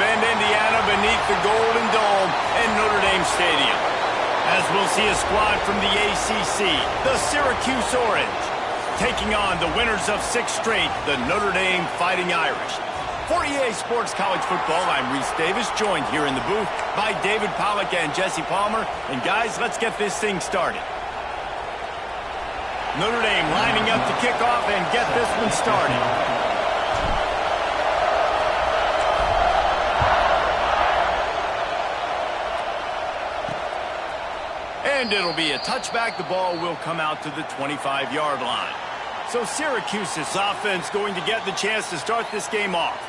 Bend, Indiana, beneath the Golden Dome in Notre Dame Stadium. As we'll see a squad from the ACC, the Syracuse Orange, taking on the winners of 6 straight, the Notre Dame Fighting Irish. For EA Sports College Football, I'm Reese Davis, joined here in the booth by David Pollack and Jesse Palmer. And guys, let's get this thing started. Notre Dame lining up to kick off and get this one started. And it'll be a touchback. The ball will come out to the 25-yard line. So Syracuse's offense going to get the chance to start this game off.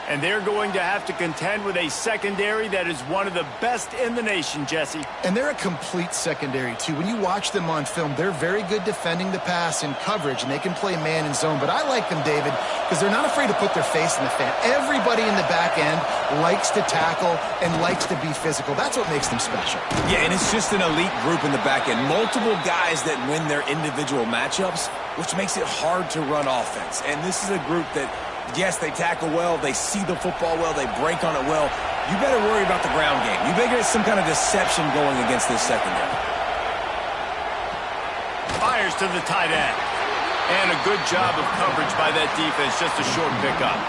And they're going to have to contend with a secondary that is one of the best in the nation, Jesse. And they're a complete secondary, too. When you watch them on film, they're very good defending the pass in coverage, and they can play man and zone. But I like them, David, because they're not afraid to put their face in the fan. Everybody in the back end likes to tackle and likes to be physical. That's what makes them special. Yeah, and it's just an elite group in the back end. Multiple guys that win their individual matchups, which makes it hard to run offense. And this is a group that, yes, they tackle well, they see the football well, they break on it well. You better worry about the ground game. You better get some kind of deception going against this secondary. Fires to the tight end. And a good job of coverage by that defense, just a short pickup.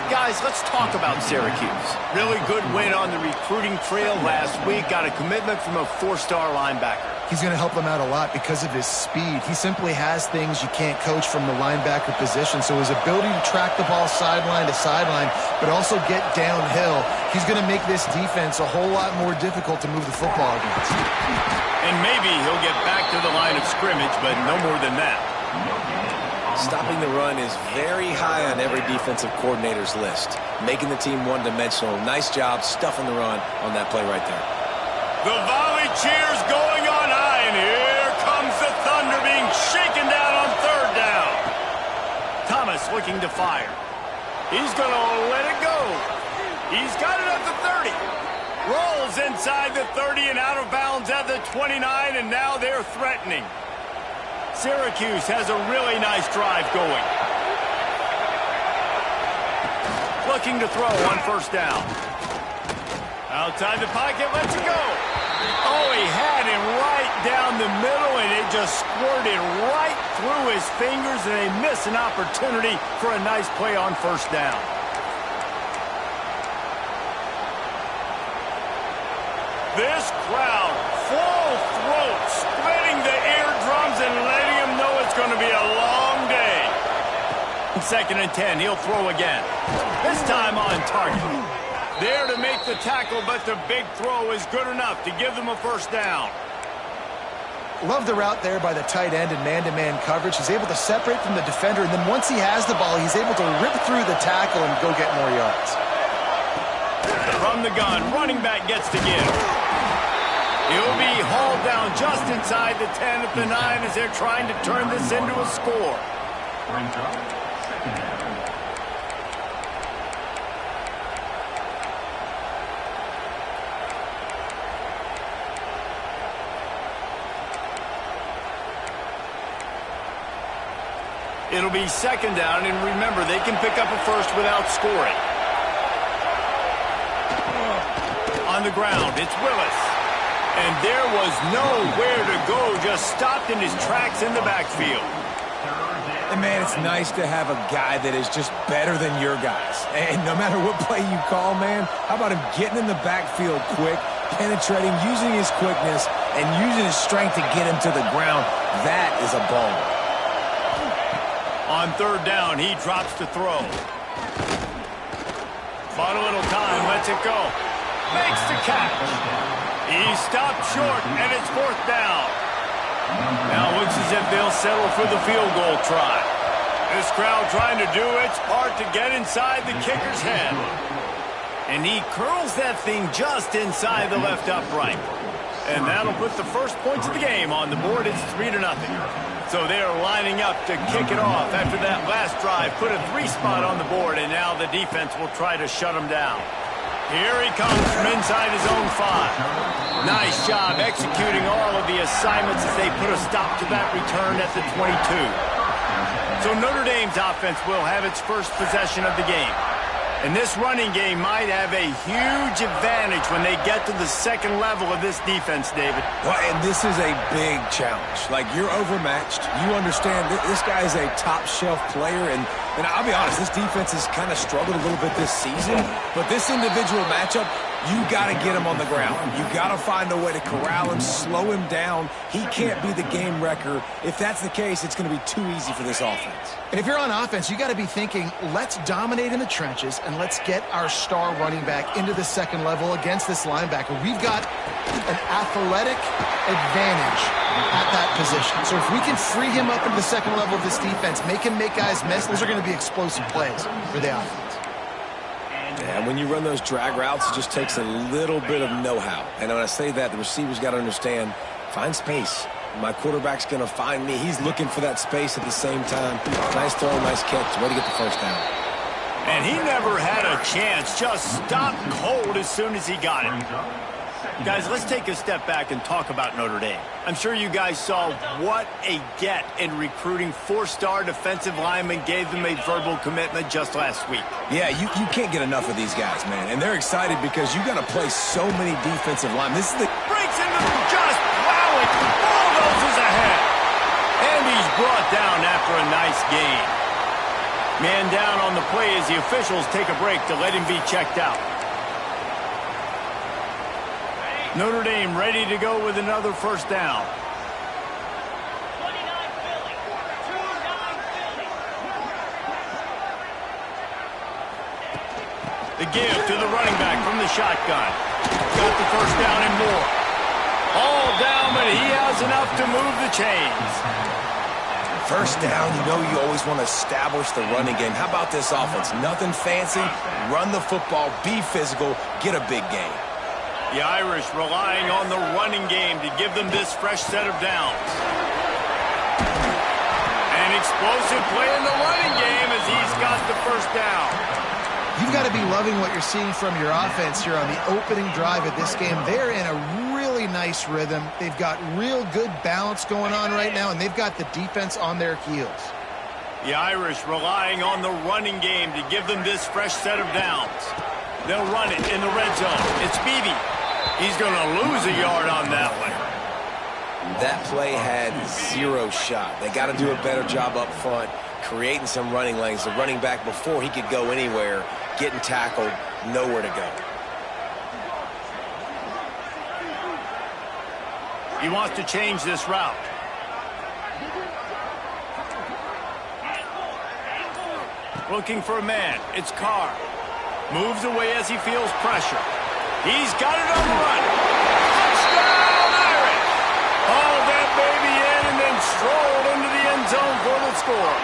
Guys, let's talk about Syracuse. Really good win on the recruiting trail last week. Got a commitment from a 4-star linebacker. He's going to help them out a lot because of his speed. He simply has things you can't coach from the linebacker position. So his ability to track the ball sideline to sideline, but also get downhill, he's going to make this defense a whole lot more difficult to move the football against. And maybe he'll get back to the line of scrimmage, but no more than that. Stopping the run is very high on every defensive coordinator's list. Making the team one-dimensional. Nice job stuffing the run on that play right there. The volley cheers going on high, and here comes the Thunder being shaken down on 3rd down. Thomas looking to fire. He's going to let it go. He's got it at the 30. Rolls inside the 30 and out of bounds at the 29, and now they're threatening. Syracuse has a really nice drive going. Looking to throw on 1st down. Outside the pocket, lets it go. Oh, he had him right down the middle, and it just squirted right through his fingers, and they miss an opportunity for a nice play on 1st down. This crowd, full throat, splitting the eardrums and letting him know it's going to be a long day. 2nd and 10, he'll throw again. This time on target. There to make the tackle, but the big throw is good enough to give them a 1st down. Love the route there by the tight end in man-to-man coverage. He's able to separate from the defender, and then once he has the ball, he's able to rip through the tackle and go get more yards. From the gun, running back gets to give. He'll be hauled down just inside the 10 at the 9 as they're trying to turn this into a score. It'll be 2nd down, and remember, they can pick up a 1st without scoring. On the ground, it's Willis. And there was nowhere to go, just stopped in his tracks in the backfield. And, man, it's nice to have a guy that is just better than your guys. And no matter what play you call, man, how about him getting in the backfield quick, penetrating, using his quickness, and using his strength to get him to the ground? That is a baller. On 3rd down, he drops to throw. Bought a little time, lets it go. Makes the catch. He stopped short, and it's 4th down. Now looks as if they'll settle for the field goal try. This crowd trying to do its part to get inside the kicker's head. And he curls that thing just inside the left upright. And that'll put the first points of the game on the board. It's 3-0. So they're lining up to kick it off after that last drive. Put a 3 spot on the board, and now the defense will try to shut them down. Here he comes from inside his own 5. Nice job executing all of the assignments as they put a stop to that return at the 22. So Notre Dame's offense will have its first possession of the game. And this running game might have a huge advantage when they get to the second level of this defense, David. Well, and this is a big challenge. Like, you're overmatched. You understand this guy is a top-shelf player, and I'll be honest, this defense has kind of struggled a little bit this season. But this individual matchup, you got to get him on the ground. You got to find a way to corral him, slow him down. He can't be the game wrecker. If that's the case, it's going to be too easy for this offense. And if you're on offense, you got to be thinking, let's dominate in the trenches and let's get our star running back into the second level against this linebacker. We've got an athletic advantage at that position. So if we can free him up into the second level of this defense, make him make guys miss, those are going to be explosive plays for the offense. And when you run those drag routes, it just takes a little bit of know-how. And when I say that, the receivers got to understand, find space. My quarterback's going to find me. He's looking for that space at the same time. Nice throw, nice catch. Way to get the first down. And he never had a chance. Just stopped cold as soon as he got it. Guys, let's take a step back and talk about Notre Dame. I'm sure you guys saw what a get in recruiting. 4-star defensive linemen gave them a verbal commitment just last week. Yeah, you can't get enough of these guys, man. And they're excited because you got to play so many defensive linemen. This is the... Breaks into just plowing. Bulldoze is ahead. And he's brought down after a nice gain. Man down on the play as the officials take a break to let him be checked out. Notre Dame ready to go with another first down. The give to the running back from the shotgun. Got the first down and more. All down, but he has enough to move the chains. First down, you know you always want to establish the running game. How about this offense? Nothing fancy. Run the football, be physical, get a big gain. The Irish relying on the running game to give them this fresh set of downs. An explosive play in the running game as he's got the first down. You've got to be loving what you're seeing from your offense here on the opening drive of this game. They're in a really nice rhythm. They've got real good balance going on right now, and they've got the defense on their heels. The Irish relying on the running game to give them this fresh set of downs. They'll run it in the red zone. It's Beebe. He's going to lose a yard on that one. That play had zero shot. They got to do a better job up front, creating some running lanes. The running back, before he could go anywhere, getting tackled, nowhere to go. He wants to change this route. Looking for a man. It's Carr. Moves away as he feels pressure. He's got it on the run. Touchdown, Irish! Hauled that baby in and then strolled into the end zone for the score.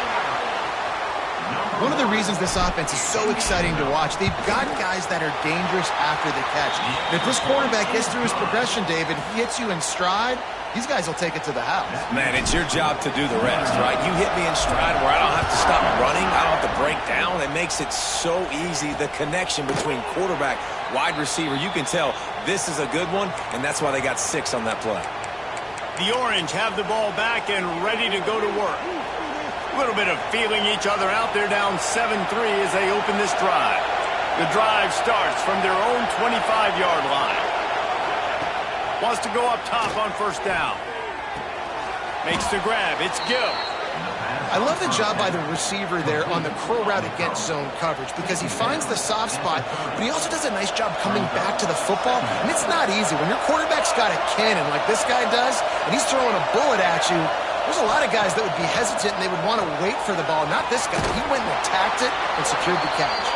One of the reasons this offense is so exciting to watch, they've got guys that are dangerous after the catch. And if this quarterback gets through his progression, David, he hits you in stride, these guys will take it to the house. Man, it's your job to do the rest, right? You hit me in stride where I don't have to stop running. I don't have to break down. It makes it so easy, the connection between quarterback, wide receiver. You can tell this is a good one, and that's why they got 6 on that play. The Orange have the ball back and ready to go to work. A little bit of feeling each other out there, down 7-3 as they open this drive. The drive starts from their own 25-yard line. Wants to go up top on first down. Makes the grab. It's Gill. I love the job by the receiver there on the curl route against zone coverage because he finds the soft spot, but he also does a nice job coming back to the football. And it's not easy. When your quarterback's got a cannon like this guy does, and he's throwing a bullet at you, there's a lot of guys that would be hesitant and they would want to wait for the ball. Not this guy. He went and attacked it and secured the catch.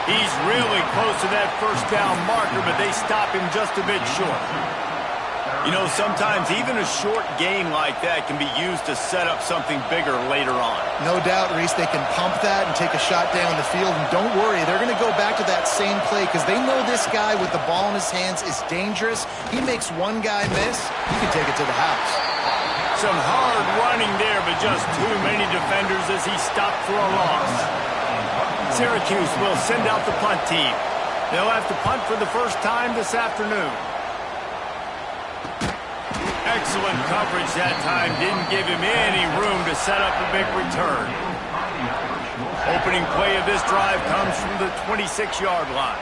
He's really close to that first down marker, but they stop him just a bit short. You know, sometimes even a short game like that can be used to set up something bigger later on. No doubt, Reese, they can pump that and take a shot down the field. And don't worry, they're going to go back to that same play because they know this guy with the ball in his hands is dangerous. He makes one guy miss, he can take it to the house. Some hard running there, but just too many defenders as he stopped for a loss. Syracuse will send out the punt team. They'll have to punt for the first time this afternoon. Excellent coverage that time. Didn't give him any room to set up a big return. Opening play of this drive comes from the 26-yard line.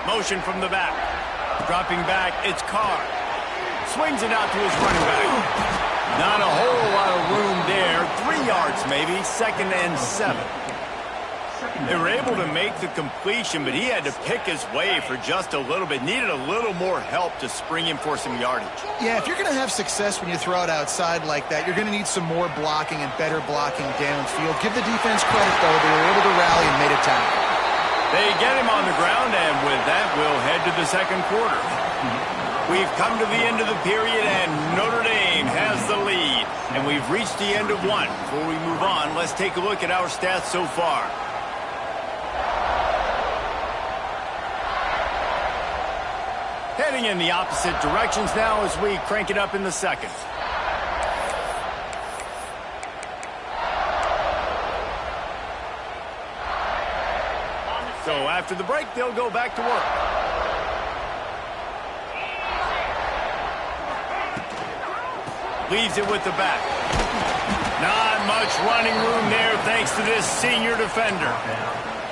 Motion from the back. Dropping back, it's Carr. Swings it out to his running back. Not a whole lot of room there. 3 yards maybe, 2nd and 7. They were able to make the completion, but he had to pick his way for just a little bit. Needed a little more help to spring him for some yardage. Yeah, if you're going to have success when you throw it outside like that, you're going to need some more blocking and better blocking downfield. Give the defense credit, though. They were able to rally and made a tackle. They get him on the ground, and with that, we'll head to the second quarter. We've come to the end of the period, and Notre Dame has the lead. And we've reached the end of one. Before we move on, let's take a look at our stats so far. Heading in the opposite directions now as we crank it up in the second. So after the break, they'll go back to work. Leaves it with the back. Not much running room there thanks to this senior defender.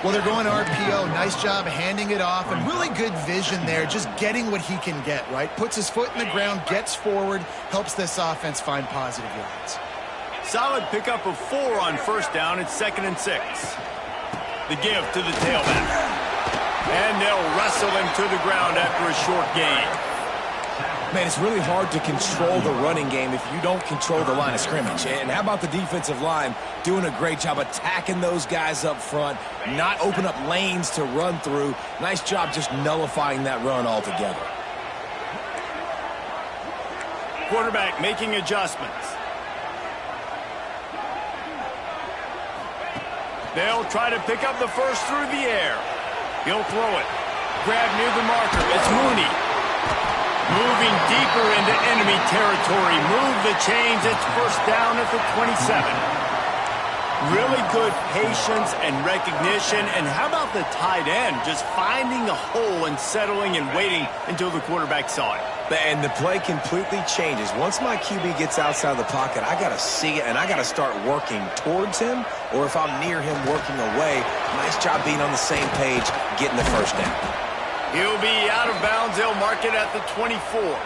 Well, they're going RPO. Nice job handing it off, and really good vision there, just getting what he can get, right? Puts his foot in the ground, gets forward, helps this offense find positive yards. Solid pickup of 4 on first down. It's 2nd and 6. The give to the tailback. And they'll wrestle him to the ground after a short gain. Man, it's really hard to control the running game if you don't control the line of scrimmage. And how about the defensive line doing a great job attacking those guys up front, not open up lanes to run through. Nice job just nullifying that run altogether. Quarterback making adjustments. They'll try to pick up the first through the air. He'll throw it. Grab near the marker. It's Mooney. Moving deeper into enemy territory. Move the chains. It's first down at the 27. Really good patience and recognition. And how about the tight end? Just finding a hole and settling and waiting until the quarterback saw it. And the play completely changes. Once my QB gets outside the pocket, I got to see it, and I got to start working towards him, or if I'm near him working away, nice job being on the same page, getting the first down. He'll be out of bounds. They'll mark it at the 24.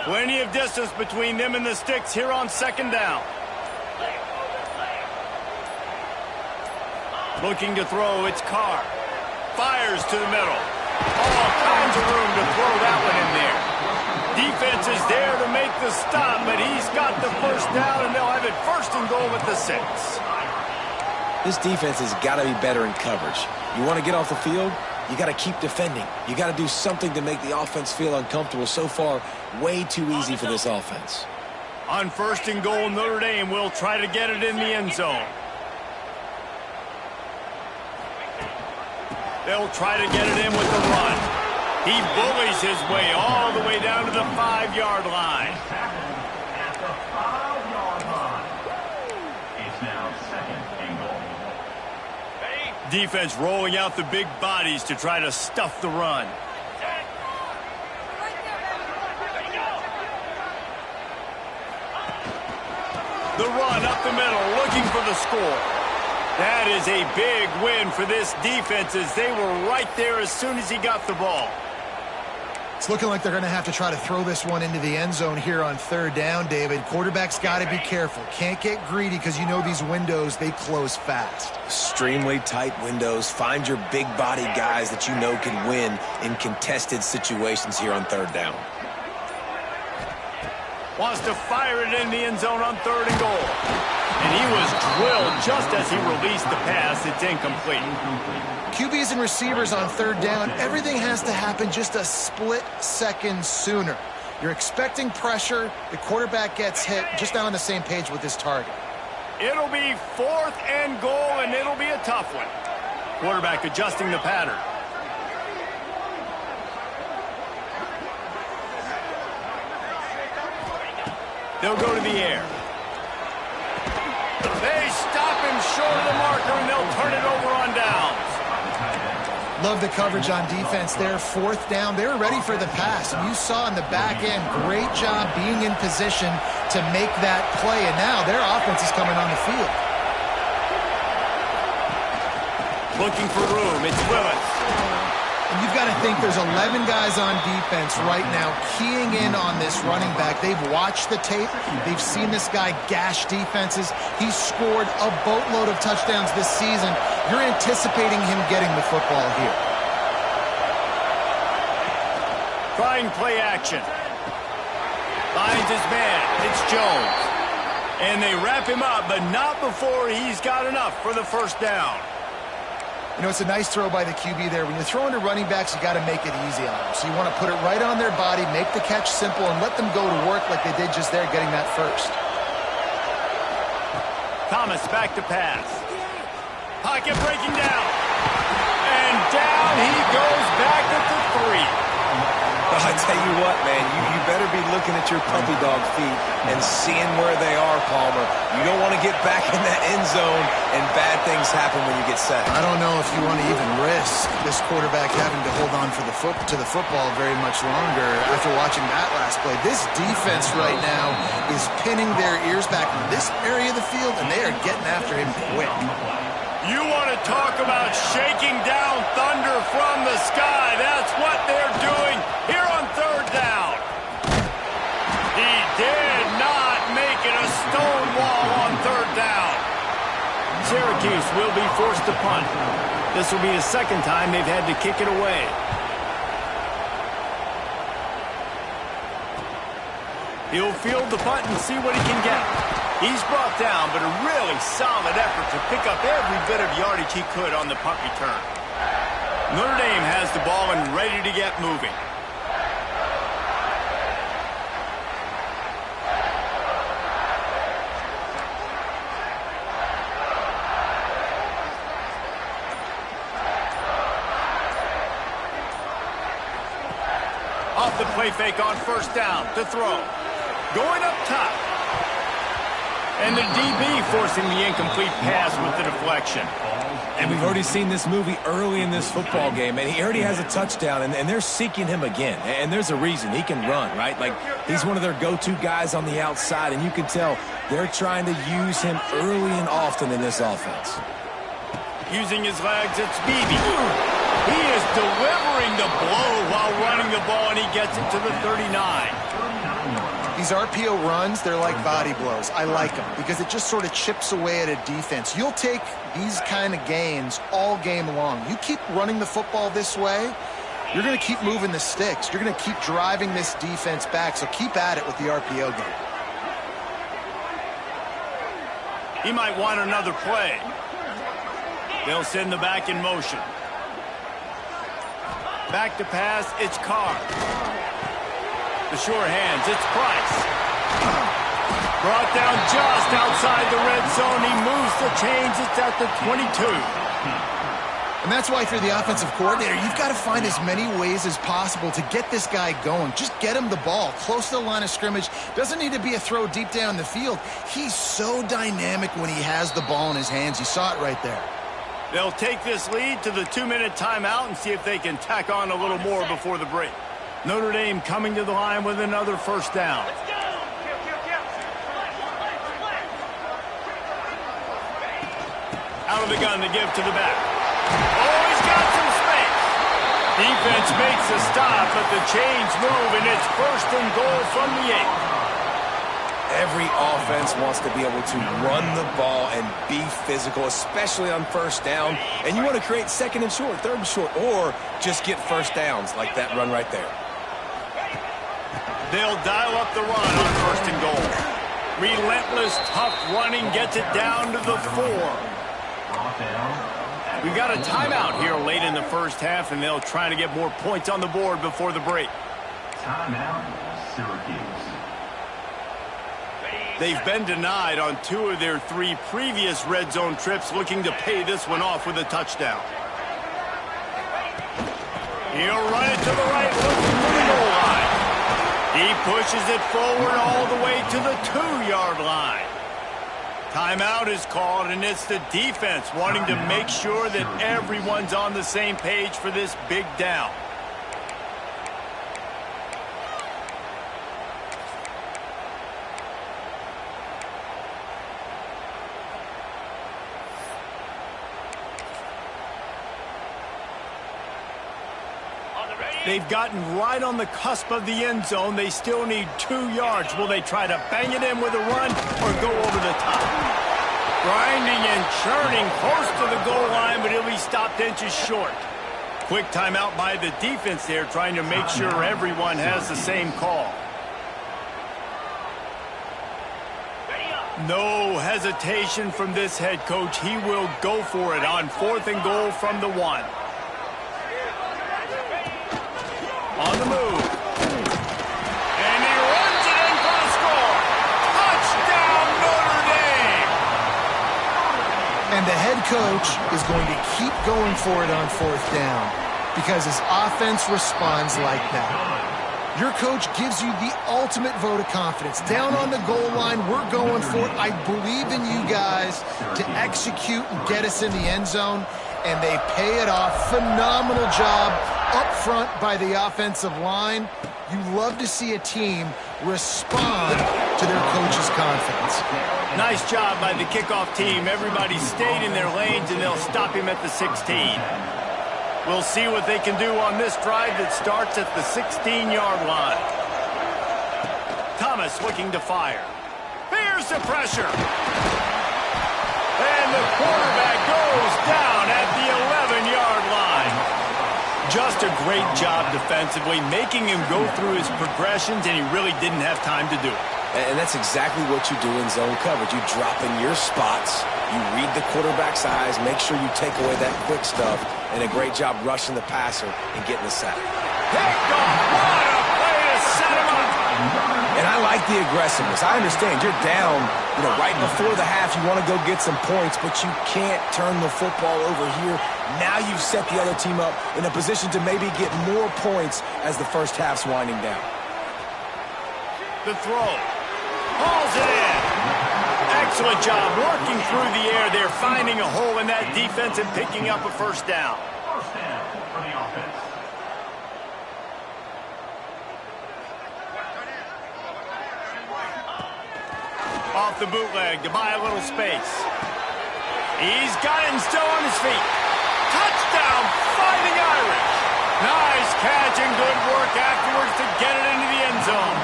Plenty of distance between them and the sticks here on second down. Looking to throw, it's Carr. Fires to the middle. All kinds of room to throw that one in there. Defense is there to make the stop, but he's got the first down, and they'll have it first and goal at the 6. This defense has got to be better in coverage. You want to get off the field? You got to keep defending. You got to do something to make the offense feel uncomfortable. So far, way too easy for this offense. On first and goal, Notre Dame will try to get it in the end zone. They'll try to get it in with the run. He bullies his way all the way down to the 5-yard line. At the 5-yard line. It's now second and goal. Defense rolling out the big bodies to try to stuff the run. The run up the middle, looking for the score. That is a big win for this defense as they were right there as soon as he got the ball. It's looking like they're going to have to try to throw this one into the end zone here on third down, David. Quarterback's got to be careful. Can't get greedy because you know these windows, they close fast. Extremely tight windows. Find your big body guys that you know can win in contested situations here on third down. Wants to fire it in the end zone on third and goal. And he was drilled just as he released the pass. It's incomplete. QBs and receivers on third down, everything has to happen just a split second sooner. You're expecting pressure, the quarterback gets hit, just not on the same page with his target. It'll be fourth and goal, and it'll be a tough one. Quarterback adjusting the pattern. They'll go to the air. They stop him short of the marker, and they'll turn it over on downs. Love the coverage on defense there. Fourth down, they were ready for the pass. And you saw in the back end, great job being in position to make that play. And now their offense is coming on the field. Looking for room, it's Willis. And you've got to think there's 11 guys on defense right now keying in on this running back. They've watched the tape. They've seen this guy gash defenses. He's scored a boatload of touchdowns this season. You're anticipating him getting the football here. Trying play action. Finds his man. It's Jones. And they wrap him up, but not before he's got enough for the first down. You know, it's a nice throw by the QB there. When you're throwing to running backs, you got to make it easy on them. So you want to put it right on their body, make the catch simple, and let them go to work like they did just there, getting that first. Thomas back to pass. Pocket breaking down. And down he goes back at the 3. I tell you what, man, you better be looking at your puppy dog feet and seeing where they are, Palmer. You don't want to get back in that end zone and bad things happen when you get sacked. I don't know if you want to even risk this quarterback having to hold on to the football very much longer after watching that last play. This defense right now is pinning their ears back in this area of the field, and they are getting after him quick. You want to talk about shaking down thunder from the sky. That's what they're doing here on third down. He did not make it a stone wall on third down. Syracuse will be forced to punt. This will be the second time they've had to kick it away. He'll field the punt and see what he can get. He's brought down, but a really solid effort to pick up every bit of yardage he could on the punt return. Notre Dame has the ball and ready to get moving. Off the play fake on first down to throw. Going up top. And the DB forcing the incomplete pass with the deflection. And we've already seen this movie early in this football game, and he already has a touchdown, and they're seeking him again. And there's a reason. He can run, right? Like, he's one of their go-to guys on the outside, and you can tell they're trying to use him early and often in this offense. Using his legs, it's Beebe. He is delivering the blow while running the ball, and he gets it to the 39. These RPO runs, they're like body blows. I like them because it just sort of chips away at a defense. You'll take these kind of gains all game long. You keep running the football this way, you're going to keep moving the sticks. You're going to keep driving this defense back, so keep at it with the RPO game. He might want another play. They'll send the back in motion. Back to pass, it's Carr. The sure hands, it's Price. Brought down just outside the red zone. He moves the chains. It's at the 22. And that's why if you're the offensive coordinator, you've got to find as many ways as possible to get this guy going. Just get him the ball close to the line of scrimmage. Doesn't need to be a throw deep down the field. He's so dynamic when he has the ball in his hands. You saw it right there. They'll take this lead to the 2-minute timeout and see if they can tack on a little more before the break. Notre Dame coming to the line with another first down. Out of the gun to give to the back. Oh, he's got some space. Defense makes a stop, but the chains move, and it's first and goal from the 8. Every offense wants to be able to run the ball and be physical, especially on first down. And you want to create second and short, third and short, or just get first downs like that run right there. They'll dial up the run on first and goal. Relentless, tough running gets it down to the 4. We've got a timeout here late in the first half, and they'll try to get more points on the board before the break. Timeout, Syracuse. They've been denied on 2 of their 3 previous red zone trips, looking to pay this one off with a touchdown. He'll run it to the right, looking for the goal line. He pushes it forward all the way to the 2-yard line. Timeout is called, and it's the defense wanting to make sure that everyone's on the same page for this big down. They've gotten right on the cusp of the end zone. They still need 2 yards. Will they try to bang it in with a run or go over the top? Grinding and churning close to the goal line, but he'll be stopped inches short. Quick timeout by the defense there, trying to make sure everyone has the same call. No hesitation from this head coach. He will go for it on 4th and goal from the 1. On the move. And he runs it in for the score. Touchdown, Notre Dame! And the head coach is going to keep going for it on 4th down because his offense responds like that. Your coach gives you the ultimate vote of confidence. Down on the goal line, we're going for it. I believe in you guys to execute and get us in the end zone, and they pay it off. Phenomenal job up front by the offensive line. You love to see a team respond to their coach's confidence. Nice job by the kickoff team. Everybody stayed in their lanes, and they'll stop him at the 16. We'll see what they can do on this drive that starts at the 16-yard line. Thomas looking to fire. Here's the pressure. And the quarterback goes down at the 11-yard line. Just a great job defensively, making him go through his progressions, and he really didn't have time to do it. And that's exactly what you do in zone coverage. You drop in your spots, you read the quarterback's eyes, make sure you take away that quick stuff, and a great job rushing the passer and getting the sack. Picked off. What a play to set him up. And I like the aggressiveness. I understand you're down, right before the half. You want to go get some points, but you can't turn the football over here. Now you've set the other team up in a position to maybe get more points as the first half's winding down. The throw. Hauls it in. Excellent job working through the air there, finding a hole in that defense and picking up a first down. First down for the offense. Off the bootleg to buy a little space. He's got it and still on his feet. Touchdown, Fighting Irish. Nice catch and good work afterwards to get it into the end zone.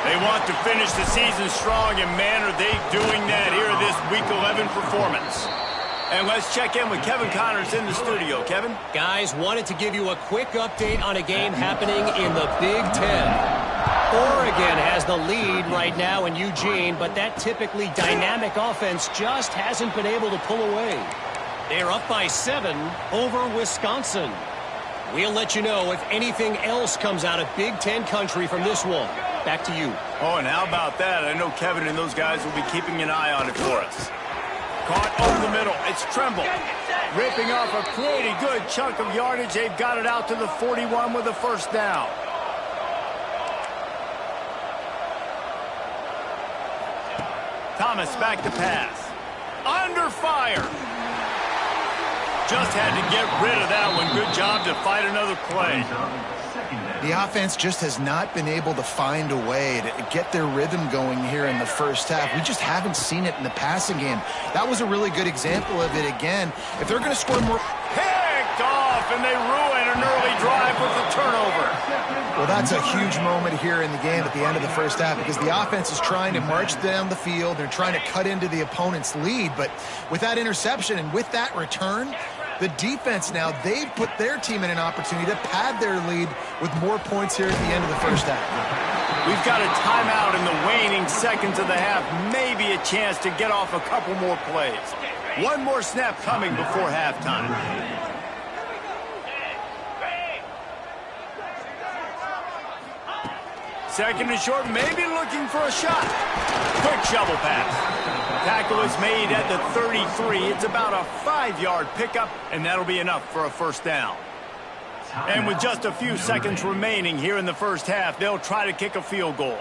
They want to finish the season strong, and man, are they doing that here in this Week 11 performance. And let's check in with Kevin Connors in the studio. Kevin? Guys, wanted to give you a quick update on a game happening in the Big Ten. Oregon has the lead right now in Eugene, but that typically dynamic offense just hasn't been able to pull away. They're up by 7 over Wisconsin. We'll let you know if anything else comes out of Big Ten country from this one. Back to you. Oh, and how about that? I know Kevin and those guys will be keeping an eye on it for us. Caught over the middle. It's Tremble. Ripping off a pretty good chunk of yardage. They've got it out to the 41 with a first down. Thomas back to pass. Under fire. Just had to get rid of that one. Good job to fight another play. The offense just has not been able to find a way to get their rhythm going here in the first half. We just haven't seen it in the passing game. That was a really good example of it again. If they're going to score more... Picked off, and they ruin an early drive with the turnover. Well, that's a huge moment here in the game at the end of the first half because the offense is trying to march down the field. They're trying to cut into the opponent's lead. But with that interception and with that return, the defense now, they've put their team in an opportunity to pad their lead with more points here at the end of the first half. We've got a timeout in the waning seconds of the half. Maybe a chance to get off a couple more plays. One more snap coming before halftime. Second and short, maybe looking for a shot. Quick shovel pass. Tackle is made at the 33. It's about a 5-yard pickup, and that'll be enough for a first down. And with just a few seconds remaining here in the first half, they'll try to kick a field goal.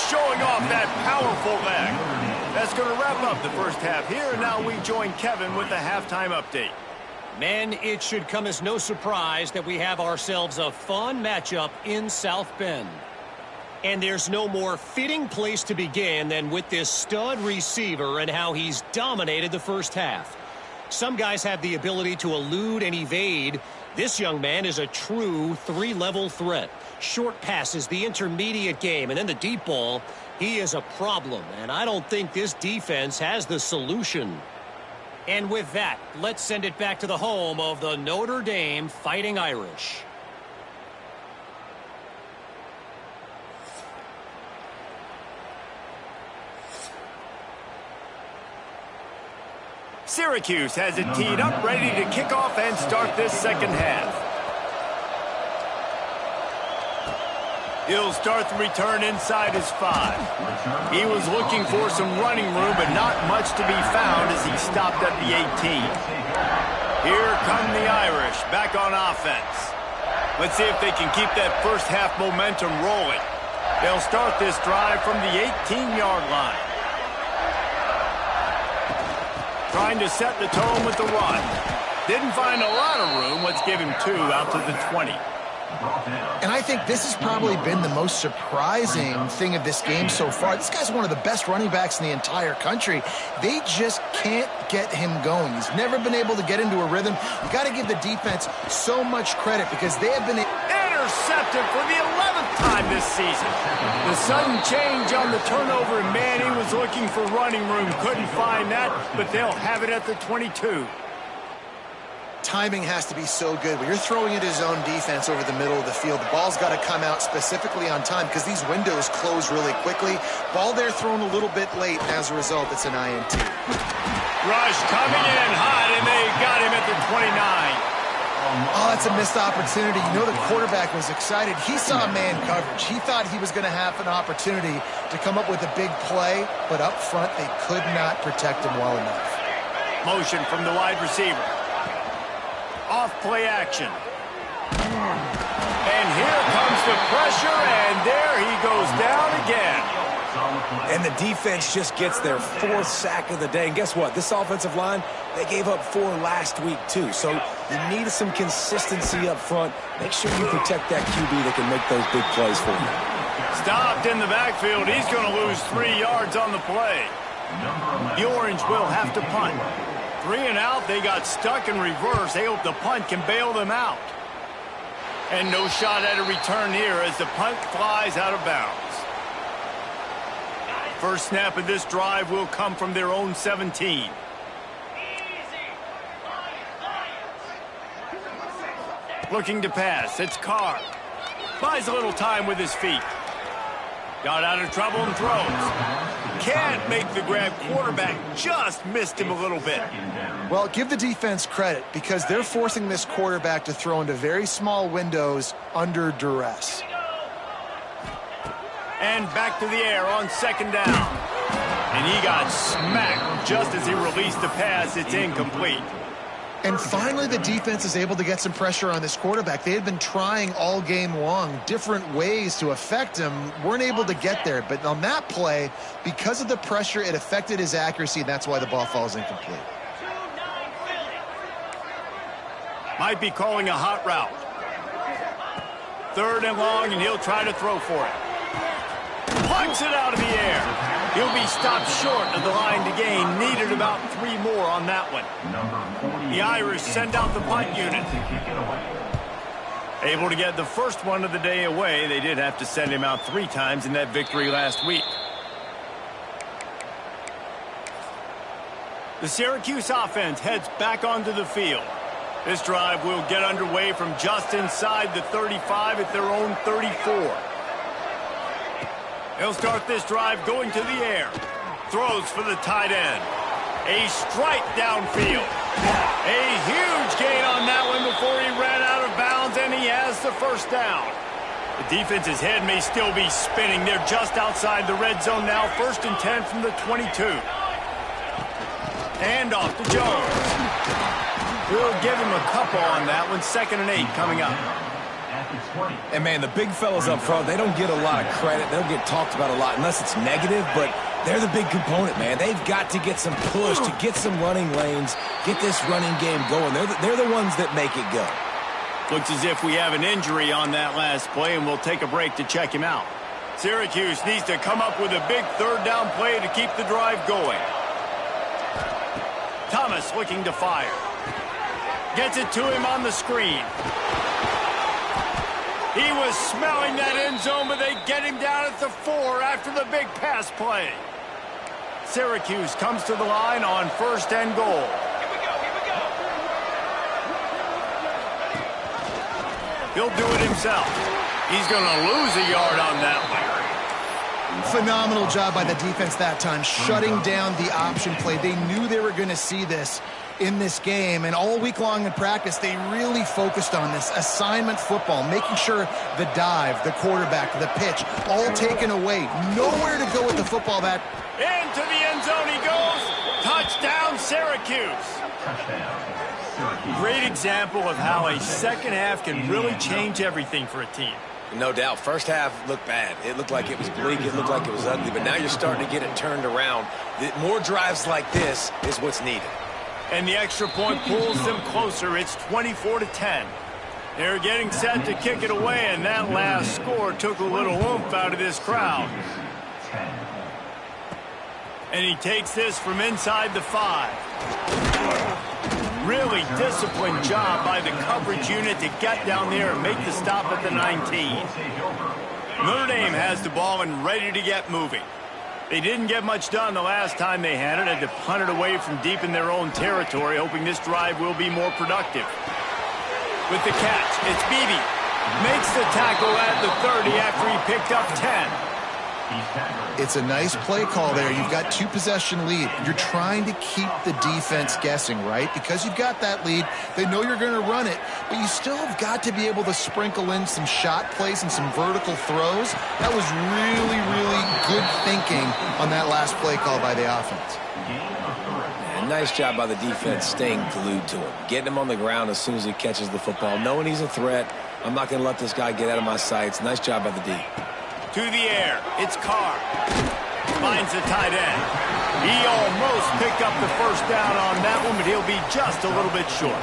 showing off that powerful leg. That's going to wrap up the first half here, and now we join Kevin with the halftime update. Men, it should come as no surprise that we have ourselves a fun matchup in South Bend. And there's no more fitting place to begin than with this stud receiver and how he's dominated the first half. Some guys have the ability to elude and evade. This young man is a true three-level threat. Short passes, the intermediate game, and then the deep ball. He is a problem, and I don't think this defense has the solution. And with that, let's send it back to the home of the Notre Dame Fighting Irish. Syracuse has it teed up, ready to kick off and start this second half. He'll start the return inside his 5. He was looking for some running room, but not much to be found as he stopped at the 18. Here come the Irish back on offense. Let's see if they can keep that first half momentum rolling. They'll start this drive from the 18-yard line. Trying to set the tone with the run. Didn't find a lot of room. Let's give him 2 out to the 20. And I think this has probably been the most surprising thing of this game so far. This guy's one of the best running backs in the entire country. They just can't get him going. He's never been able to get into a rhythm. You got to give the defense so much credit because they have been intercepted for the 11th time this season. The sudden change on the turnover, and man, he was looking for running room. Couldn't find that, but they'll have it at the 22. Timing has to be so good. When you're throwing at his own defense over the middle of the field, the ball's got to come out specifically on time because these windows close really quickly. Ball there thrown a little bit late, and as a result, it's an INT. Rush coming in hot, and they got him at the 29. Oh, that's a missed opportunity. You know the quarterback was excited. He saw man coverage. He thought he was going to have an opportunity to come up with a big play, but up front, they could not protect him well enough. Motion from the wide receiver. Off play action. And here comes the pressure, and there he goes down again. And the defense just gets their 4th sack of the day. And guess what? This offensive line, they gave up 4 last week too. So you need some consistency up front. Make sure you protect that QB that can make those big plays for you. Stopped in the backfield. He's going to lose 3 yards on the play. The Orange will have to punt. 3 and out, they got stuck in reverse. They hope the punt can bail them out. And no shot at a return here as the punt flies out of bounds. First snap of this drive will come from their own 17. Looking to pass, it's Carr. Buys a little time with his feet. Got out of trouble and throws. Can't make the grab. Quarterback just missed him a little bit. Well, give the defense credit because they're forcing this quarterback to throw into very small windows under duress. And back to the air on second down. And he got smacked just as he released the pass. It's incomplete. And finally, the defense is able to get some pressure on this quarterback. They had been trying all game long different ways to affect him. Weren't able to get there. But on that play, because of the pressure, it affected his accuracy, and that's why the ball falls incomplete. Might be calling a hot route. 3rd and long, and he'll try to throw for it. Punts it out of the air. He'll be stopped short of the line to gain. Needed about 3 more on that one. The Irish send out the punt unit. Able to get the first one of the day away. They did have to send him out 3 times in that victory last week. The Syracuse offense heads back onto the field. This drive will get underway from just inside the 35 at their own 34. He'll start this drive going to the air. Throws for the tight end. A strike downfield. A huge gain on that one before he ran out of bounds, and he has the first down. The defense's head may still be spinning. They're just outside the red zone now. 1st and 10 from the 22. And off to Jones. We'll give him a couple on that one. 2nd and 8 coming up. And, man, the big fellas up front, they don't get a lot of credit. They don't get talked about a lot unless it's negative, but they're the big component, man. They've got to get some push, to get some running lanes, get this running game going. They're the ones that make it go. Looks as if we have an injury on that last play, and we'll take a break to check him out. Syracuse needs to come up with a big third down play to keep the drive going. Thomas looking to fire. Gets it to him on the screen. He was smelling that end zone, but they get him down at the 4 after the big pass play. Syracuse comes to the line on 1st and goal. Here we go. He'll do it himself. He's going to lose a yard on that one. Phenomenal job by the defense that time, shutting down the option play. They knew they were going to see this in this game, and all week long in practice, they really focused on this assignment football, making sure the dive, the quarterback, the pitch, all taken away. Nowhere to go with the football. That into the end zone he goes. Touchdown, Syracuse. Great example of how a second half can really change everything for a team. No doubt. First half looked bad. It looked like it was bleak. It looked like it was ugly. But now you're starting to get it turned around. More drives like this is what's needed. And the extra point pulls them closer. It's 24-10. They're getting set to kick it away, and that last score took a little oomph out of this crowd. And he takes this from inside the 5. Really disciplined job by the coverage unit to get down there and make the stop at the 19. Notre Dame has the ball and ready to get moving. They didn't get much done the last time they had it. Had to punt it away from deep in their own territory, hoping this drive will be more productive. With the catch, it's Beebe. Makes the tackle at the 30 after he picked up 10. It's a nice play call there. You've got 2-possession lead. You're trying to keep the defense guessing, right? Because you've got that lead. They know you're going to run it, but you still have got to be able to sprinkle in some shot plays and some vertical throws. That was really, really good thinking on that last play call by the offense. And nice job by the defense staying glued to him. Getting him on the ground as soon as he catches the football. Knowing he's a threat. I'm not going to let this guy get out of my sights. Nice job by the D. To the air, it's Carr. Finds the tight end. He almost picked up the first down on that one, but he'll be just a little bit short.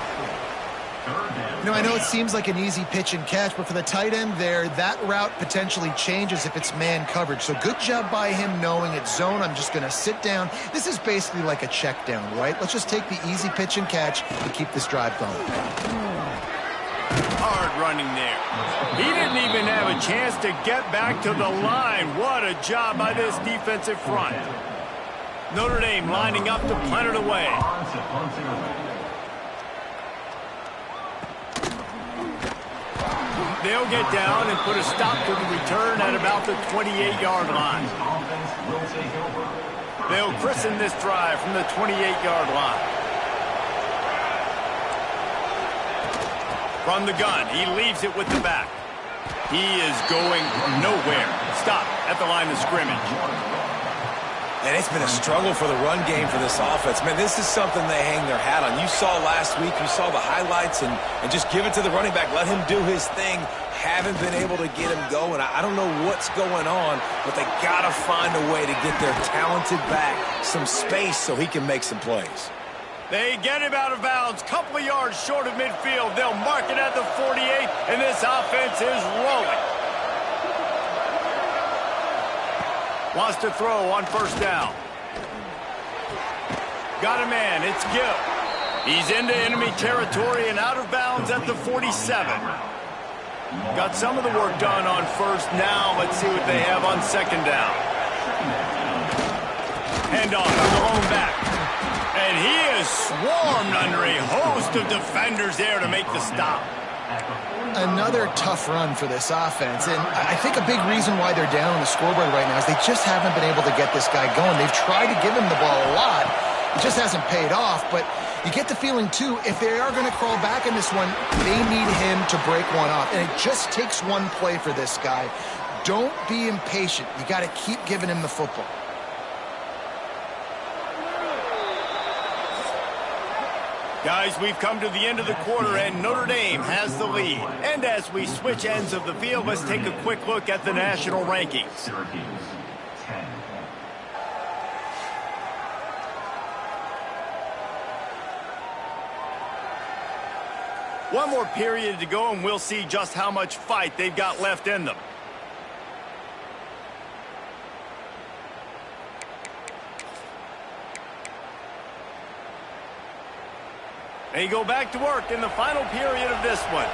I know it seems like an easy pitch and catch, but for the tight end there, that route potentially changes if it's man coverage. So good job by him knowing it's zone. I'm just going to sit down. This is basically like a check down, right? Let's just take the easy pitch and catch to keep this drive going. Hard running there. He didn't even have a chance to get back to the line. What a job by this defensive front. Notre Dame lining up to punt it away. They'll get down and put a stop to the return at about the 28-yard line. They'll christen this drive from the 28-yard line. From the gun, he leaves it with the back. He is going nowhere. Stop at the line of scrimmage. And it's been a struggle for the run game for this offense. Man, this is something they hang their hat on. You saw last week, you saw the highlights, and just give it to the running back. Let him do his thing. Haven't been able to get him going. I don't know what's going on, but they got to find a way to get their talented back some space so he can make some plays. They get him out of bounds, couple of yards short of midfield. They'll mark it at the 48, and this offense is rolling. Wants to throw on first down. Got a man, it's Gill. He's into enemy territory and out of bounds at the 47. Got some of the work done on first. Now let's see what they have on second down. Handoff on the lone back. And he is swarmed under a host of defenders there to make the stop. Another tough run for this offense, and I think a big reason why they're down on the scoreboard right now is they just haven't been able to get this guy going. They've tried to give him the ball a lot. It just hasn't paid off, but you get the feeling, too, if they are going to crawl back in this one, they need him to break one off, and it just takes one play for this guy. Don't be impatient. You got to keep giving him the football. Guys, we've come to the end of the quarter, and Notre Dame has the lead. And as we switch ends of the field, let's take a quick look at the national rankings. Syracuse, 10. One more period to go, and we'll see just how much fight they've got left in them. They go back to work in the final period of this one.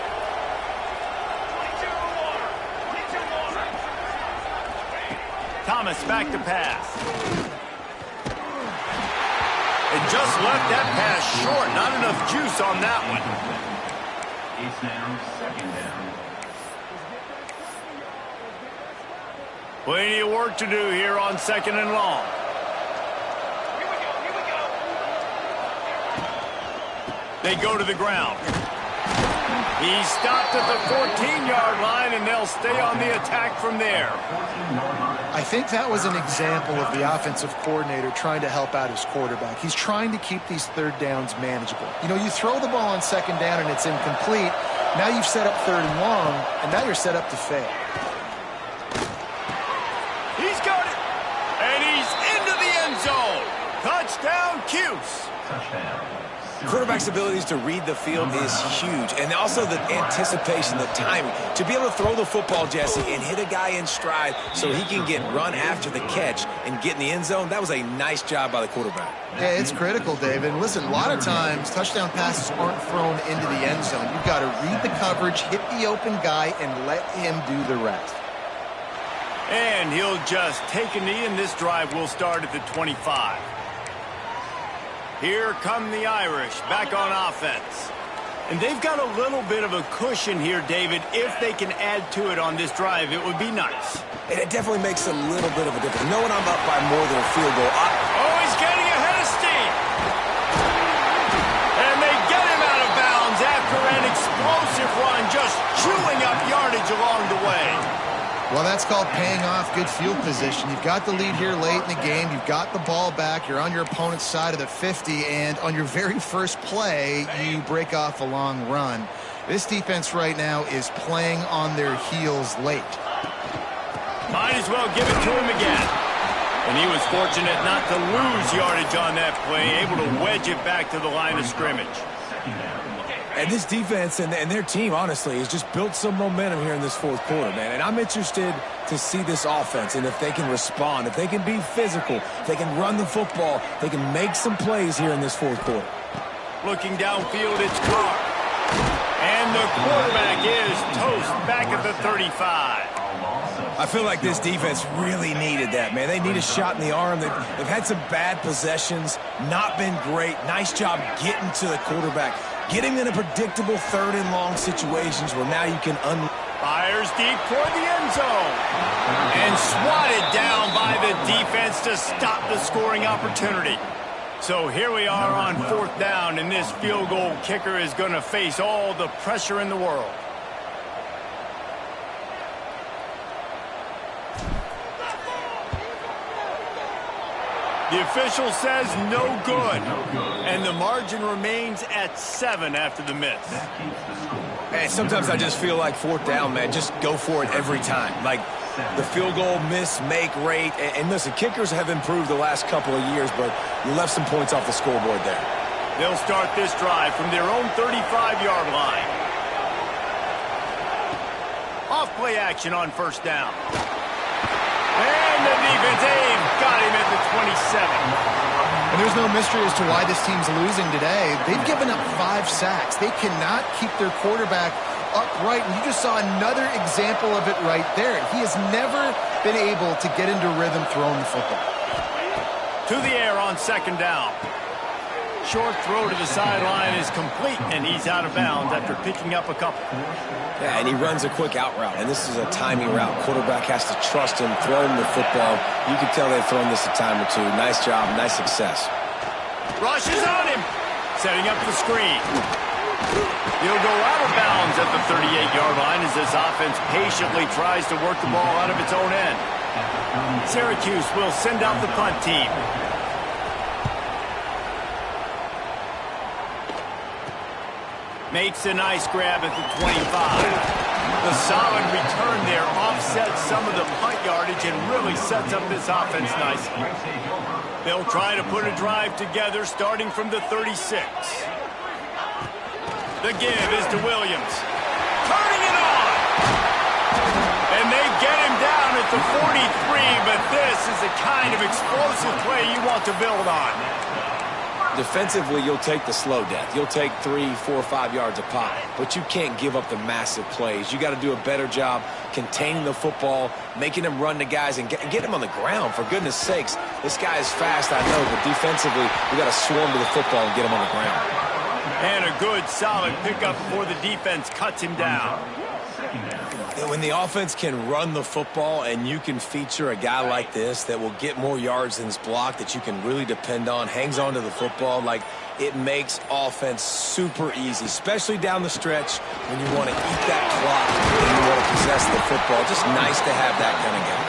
Thomas back to pass. And just left that pass short. Not enough juice on that one. It's now second down. Plenty of work to do here on second and long. They go to the ground. He's stopped at the 14-yard line, and they'll stay on the attack from there. I think that was an example of the offensive coordinator trying to help out his quarterback. He's trying to keep these third downs manageable. You know, you throw the ball on second down and it's incomplete. Now you've set up third and long, and now you're set up to fail. He's got it. And he's into the end zone. Touchdown, Cuse. Touchdown. Quarterback's abilities to read the field is huge, and also the anticipation, the timing. To be able to throw the football, Jesse, and hit a guy in stride so he can get run after the catch and get in the end zone, that was a nice job by the quarterback. Yeah, it's critical, David. And listen, a lot of times touchdown passes aren't thrown into the end zone. You've got to read the coverage, hit the open guy, and let him do the rest. And he'll just take a knee, and this drive will start at the 25. Here come the Irish back on offense. And they've got a little bit of a cushion here, David. If they can add to it on this drive, it would be nice. And it definitely makes a little bit of a difference. Knowing I'm up by more than a field goal. Oh, he's getting ahead of steam. And they get him out of bounds after an explosive run, just chewing up yardage along the way. Well, that's called paying off good field position. You've got the lead here late in the game. You've got the ball back. You're on your opponent's side of the 50, and on your very first play, you break off a long run. This defense right now is playing on their heels late. Might as well give it to him again. And he was fortunate not to lose yardage on that play, able to wedge it back to the line of scrimmage. And this defense and their team, honestly, has just built some momentum here in this fourth quarter, man. And I'm interested to see this offense and if they can respond, if they can be physical, if they can run the football, they can make some plays here in this fourth quarter. Looking downfield, it's Carr. And the quarterback is toast back at the 35. I feel like this defense really needed that, man. They need a shot in the arm. They've had some bad possessions, not been great. Nice job getting to the quarterback. Get him in a predictable third and long situations where now you can Fires deep toward the end zone. And swatted down by the defense to stop the scoring opportunity. So here we are on fourth down, and this field goal kicker is going to face all the pressure in the world. The official says no good, and the margin remains at 7 after the miss. Man, sometimes I just feel like fourth down, man, just go for it every time. Like the field goal miss-make rate. And listen, kickers have improved the last couple of years, but you left some points off the scoreboard there. They'll start this drive from their own 35-yard line. Off play action on first down. And the defense got him at the 27. And there's no mystery as to why this team's losing today. They've given up 5 sacks. They cannot keep their quarterback upright. And you just saw another example of it right there. He has never been able to get into rhythm throwing the football. To the air on second down. Short throw to the sideline is complete, and he's out of bounds after picking up a couple. Yeah, and he runs a quick out route, and this is a timing route. Quarterback has to trust him, throw him the football. You can tell they've thrown this a time or two. Nice job, nice success. Rushes on him, setting up the screen. He'll go out of bounds at the 38-yard line as this offense patiently tries to work the ball out of its own end. Syracuse will send out the punt team. Makes a nice grab at the 25. The solid return there offsets some of the punt yardage and really sets up this offense nicely. They'll try to put a drive together starting from the 36. The give is to Williams. Turning it on! And they get him down at the 43, but this is the kind of explosive play you want to build on. Defensively, you'll take the slow death. You'll take 3, 4, 5 yards a pop, but you can't give up the massive plays. You got to do a better job containing the football, making them run to guys, and get him on the ground. For goodness sakes, this guy is fast, I know, but defensively, we got to swarm to the football and get him on the ground. And a good, solid pickup before the defense cuts him down. When the offense can run the football and you can feature a guy like this that will get more yards than his block, that you can really depend on, hangs on to the football, like, it makes offense super easy, especially down the stretch when you want to eat that clock and you want to possess the football. Just nice to have that kind of guy.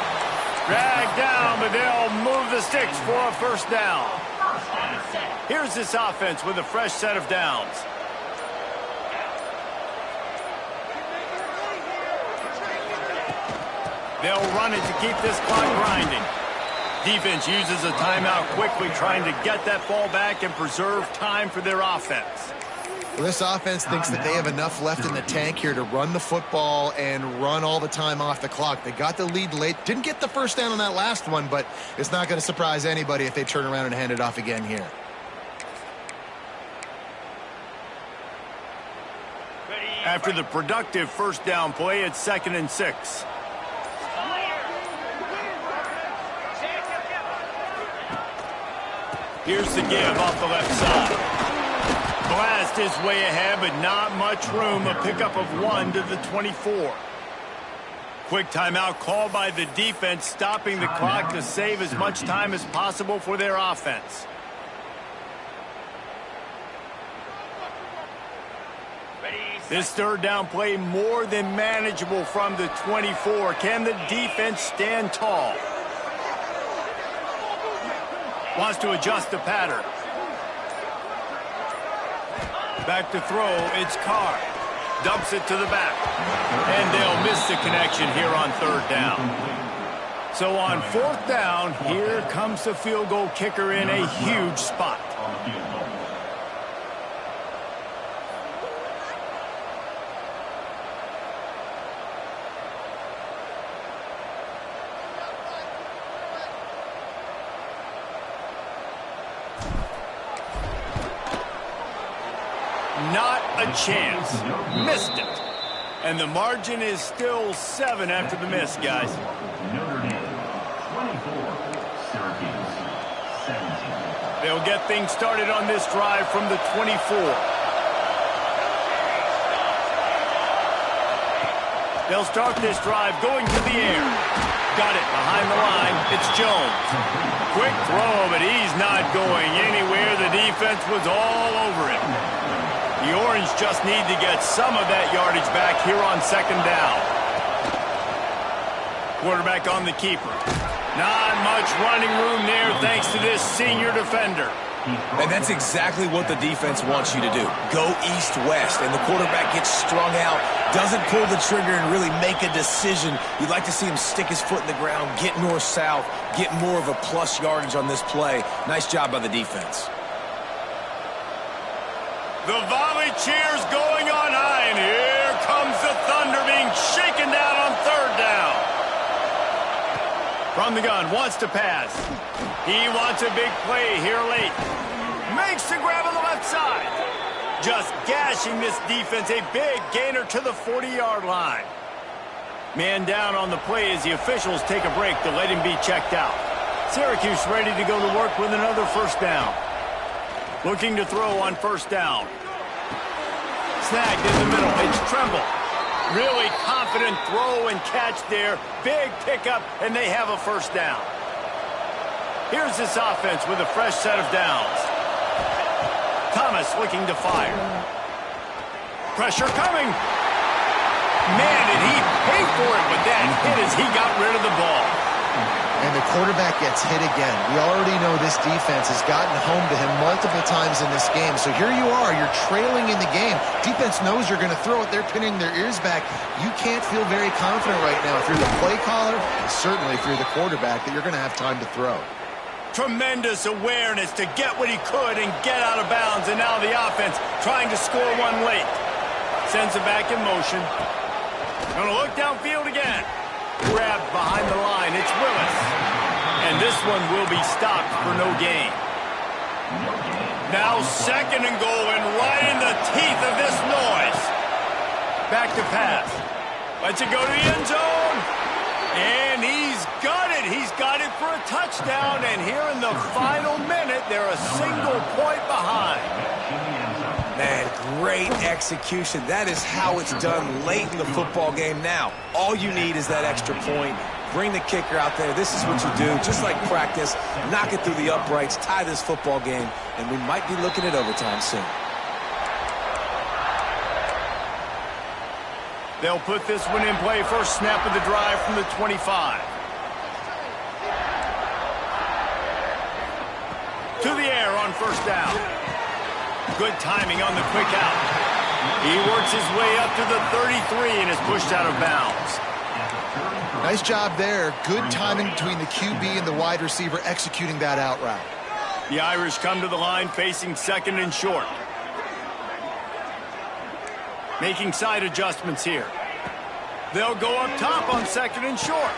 Dragged down, but they'll move the sticks for a first down. Here's this offense with a fresh set of downs. They'll run it to keep this clock grinding. Defense uses a timeout quickly, trying to get that ball back and preserve time for their offense. Well, this offense thinks that they have enough left in the tank here to run the football and run all the time off the clock. They got the lead late. Didn't get the first down on that last one, but it's not going to surprise anybody if they turn around and hand it off again here. After the productive first down play, it's 2nd and 6. Here's the give off the left side. Blast is way ahead, but not much room. A pickup of 1 to the 24. Quick timeout called by the defense, stopping the clock to save as much time as possible for their offense. This third down play more than manageable from the 24. Can the defense stand tall? Wants to adjust the pattern. Back to throw, it's Carr. Dumps it to the back. And they'll miss the connection here on 3rd down. So on 4th down, here comes the field goal kicker in a huge spot. Not a chance. Missed it. And the margin is still 7 after the miss, guys. Notre Dame, 24, Syracuse, 17. They'll get things started on this drive from the 24. They'll start this drive going to the air. Got it behind the line. It's Jones. Quick throw, but he's not going anywhere. The defense was all over him. The Orange just need to get some of that yardage back here on 2nd down. Quarterback on the keeper. Not much running room there thanks to this senior defender. And that's exactly what the defense wants you to do. Go east-west, and the quarterback gets strung out, doesn't pull the trigger and really make a decision. You'd like to see him stick his foot in the ground, get north-south, get more of a plus yardage on this play. Nice job by the defense. The volley cheers going on high, and here comes the Thunder being shaken down on 3rd down. From the gun, wants to pass. He wants a big play here late. Makes the grab on the left side. Just gashing this defense, a big gainer to the 40-yard line. Man down on the play as the officials take a break to let him be checked out. Syracuse ready to go to work with another first down. Looking to throw on 1st down. Snagged in the middle. It's Tremble. Really confident throw and catch there. Big pickup, and they have a 1st down. Here's this offense with a fresh set of downs. Thomas looking to fire. Pressure coming. Man, did he pay for it, but that hit as he got rid of the ball. And the quarterback gets hit again. We already know this defense has gotten home to him multiple times in this game. So here you are, you're trailing in the game. Defense knows you're going to throw it. They're pinning their ears back. You can't feel very confident right now if you're the play caller, and certainly if you're the quarterback, that you're going to have time to throw. Tremendous awareness to get what he could and get out of bounds. And now the offense trying to score one late. Sends it back in motion. Going to look downfield again. Grabbed behind the line. It's Willis. And this one will be stopped for no gain. Now 2nd and goal, and right in the teeth of this noise. Back to pass. Lets it go to the end zone. And he's got it. He's got it for a touchdown. And here in the final minute, they're a single point behind. Man, great execution. That is how it's done late in the football game now. All you need is that extra point. Bring the kicker out there. This is what you do. Just like practice, knock it through the uprights, tie this football game, and we might be looking at overtime soon. They'll put this one in play. First snap of the drive from the 25. To the air on first down. Good timing on the quick out. He works his way up to the 33 and is pushed out of bounds. Nice job there. Good timing between the QB and the wide receiver executing that out route. The Irish come to the line facing 2nd and short. Making side adjustments here. They'll go up top on 2nd and short.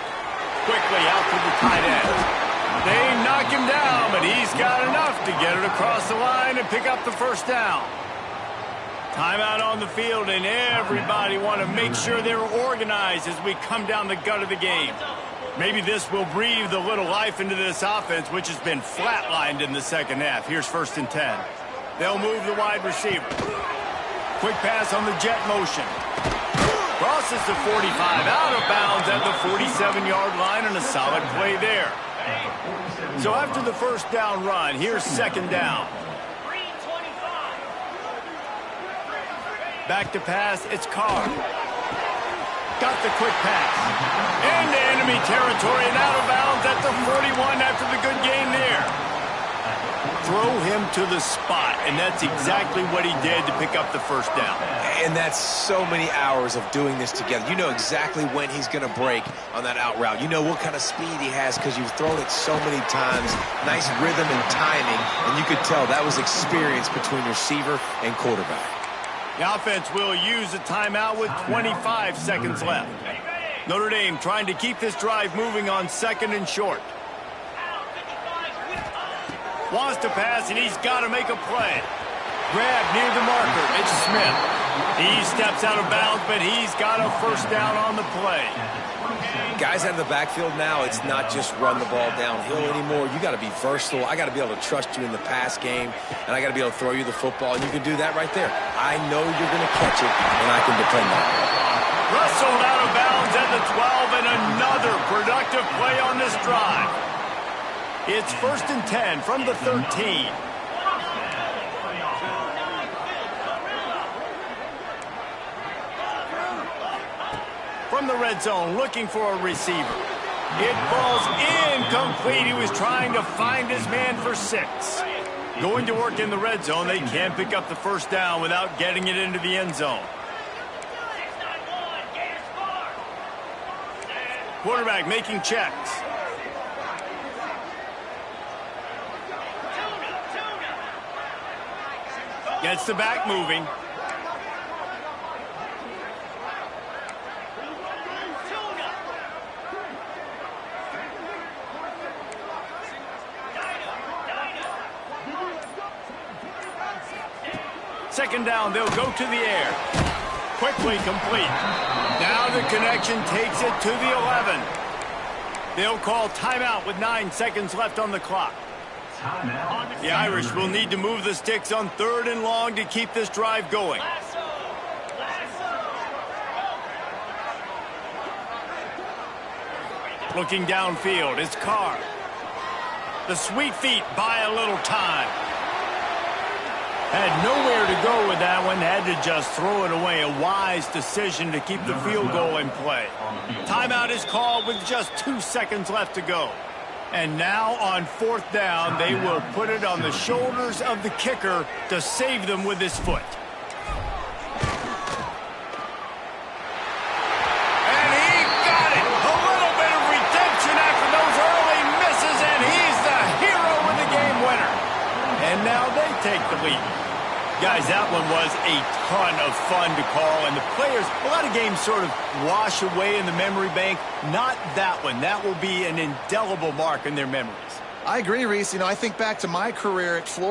Quickly out to the tight end. They knock him down, but he's got enough to get it across the line and pick up the first down. Timeout on the field, and everybody want to make sure they're organized as we come down the gut of the game. Maybe this will breathe a little life into this offense, which has been flatlined in the second half. Here's 1st and 10. They'll move the wide receiver. Quick pass on the jet motion. Crosses the 45, out of bounds at the 47-yard line, and a solid play there. So after the first down run, here's 2nd down. Back to pass, it's Carr. Got the quick pass. Into enemy territory and out of bounds at the 41 after the good gain there. Throw him to the spot, and that's exactly what he did to pick up the first down. And that's so many hours of doing this together. You know exactly when he's going to break on that out route. You know what kind of speed he has because you've thrown it so many times. Nice rhythm and timing, and you could tell that was experience between receiver and quarterback. The offense will use a timeout with 25 seconds left. Notre Dame trying to keep this drive moving on 2nd and short. Wants to pass, and he's got to make a play. Grab near the marker. It's Smith. He steps out of bounds, but he's got a first down on the play. Guys out of the backfield now, it's not just run the ball downhill anymore. You got to be versatile. I got to be able to trust you in the pass game, and I got to be able to throw you the football, and you can do that right there. I know you're going to catch it, and I can depend on it. Wrestled out of bounds at the 12, and another productive play on this drive. It's 1st and 10 from the 13. From the red zone, looking for a receiver. It falls incomplete. He was trying to find his man for 6. Going to work in the red zone. They can't pick up the first down without getting it into the end zone. Quarterback making checks. Gets the back moving. Second down, they'll go to the air. Quickly complete. Now the connection takes it to the 11. They'll call timeout with 9 seconds left on the clock. The Irish will need to move the sticks on 3rd and long to keep this drive going. Looking downfield, it's Carr. The sweet feet buy a little time. Had nowhere to go with that one. Had to just throw it away. A wise decision to keep the field goal in play. Timeout is called with just 2 seconds left to go. And now on 4th down, they will put it on the shoulders of the kicker to save them with his foot. And he got it! A little bit of redemption after those early misses, and he's the hero with the game winner. And now they take the lead. Guys, that one was a ton of fun to call, and the players, a lot of games sort of wash away in the memory bank. Not that one. That will be an indelible mark in their memories. I agree, Reese. I think back to my career at Florida.